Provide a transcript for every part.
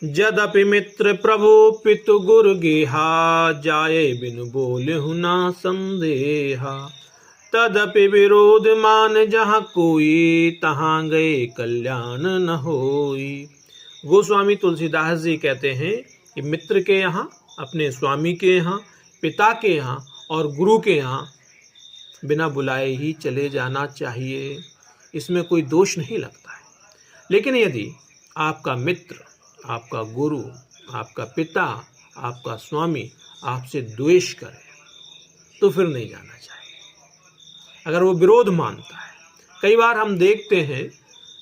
यद्यपि मित्र प्रभु पितु गुरु गेहा, जाए बिनु बोलहु ना संदेहा। तदपि विरोध मान जहाँ कोई, तहाँ गए कल्याण न होई। गोस्वामी तुलसीदास जी कहते हैं कि मित्र के यहाँ, अपने स्वामी के यहाँ, पिता के यहाँ और गुरु के यहाँ बिना बुलाए ही चले जाना चाहिए, इसमें कोई दोष नहीं लगता है। लेकिन यदि आपका मित्र, आपका गुरु, आपका पिता, आपका स्वामी आपसे द्वेष करे तो फिर नहीं जाना चाहिए। अगर वो विरोध मानता है, कई बार हम देखते हैं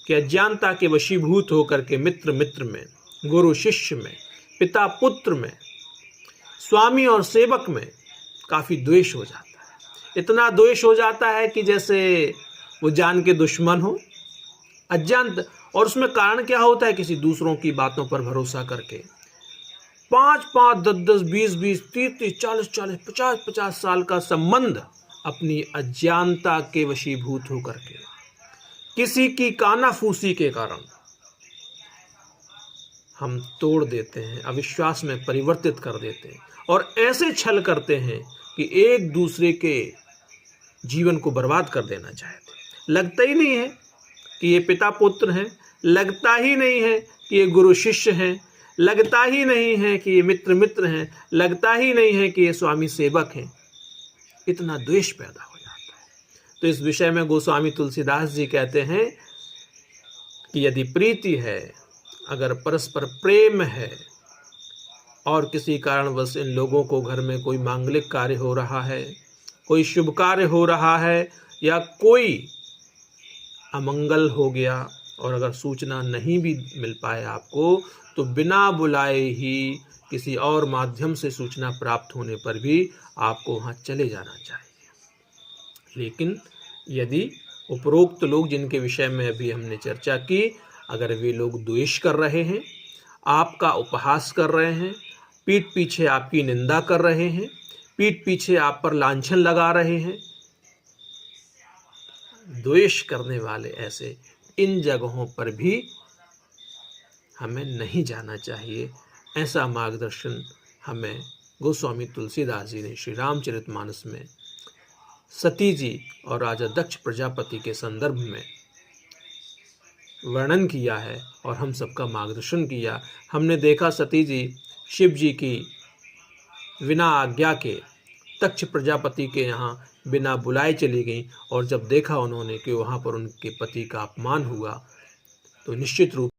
कि अज्ञानता के वशीभूत होकर के मित्र मित्र में, गुरु शिष्य में, पिता पुत्र में, स्वामी और सेवक में काफ़ी द्वेष हो जाता है। इतना द्वेष हो जाता है कि जैसे वो जान के दुश्मन हो, अज्ञान। और उसमें कारण क्या होता है? किसी दूसरों की बातों पर भरोसा करके 5-5, 10-10, 20-20, 30-30, 40-40, 50-50 साल का संबंध अपनी अज्ञानता के वशीभूत होकर के, किसी की कानाफूसी के कारण हम तोड़ देते हैं, अविश्वास में परिवर्तित कर देते हैं और ऐसे छल करते हैं कि एक दूसरे के जीवन को बर्बाद कर देना चाहते। लगता ही नहीं है कि ये पिता पुत्र हैं, लगता ही नहीं है कि ये गुरु शिष्य हैं, लगता ही नहीं है कि ये मित्र मित्र हैं, लगता ही नहीं है कि ये स्वामी सेवक हैं। इतना द्वेष पैदा हो जाता है। तो इस विषय में गोस्वामी तुलसीदास जी कहते हैं कि यदि प्रीति है, अगर परस्पर प्रेम है और किसी कारणवश इन लोगों को घर में कोई मांगलिक कार्य हो रहा है, कोई शुभ कार्य हो रहा है या कोई अमंगल हो गया और अगर सूचना नहीं भी मिल पाए आपको, तो बिना बुलाए ही किसी और माध्यम से सूचना प्राप्त होने पर भी आपको वहाँ चले जाना चाहिए। लेकिन यदि उपरोक्त लोग जिनके विषय में अभी हमने चर्चा की, अगर वे लोग द्वेष कर रहे हैं, आपका उपहास कर रहे हैं, पीठ पीछे आपकी निंदा कर रहे हैं, पीठ पीछे आप पर लांछन लगा रहे हैं, द्वेष करने वाले ऐसे इन जगहों पर भी हमें नहीं जाना चाहिए। ऐसा मार्गदर्शन हमें गोस्वामी तुलसीदास जी ने श्री रामचरितमानस में सती जी और राजा दक्ष प्रजापति के संदर्भ में वर्णन किया है और हम सबका मार्गदर्शन किया। हमने देखा सती जी शिव जी की बिना आज्ञा के दक्ष प्रजापति के यहाँ बिना बुलाए चली गई और जब देखा उन्होंने कि वहाँ पर उनके पति का अपमान हुआ, तो निश्चित रूप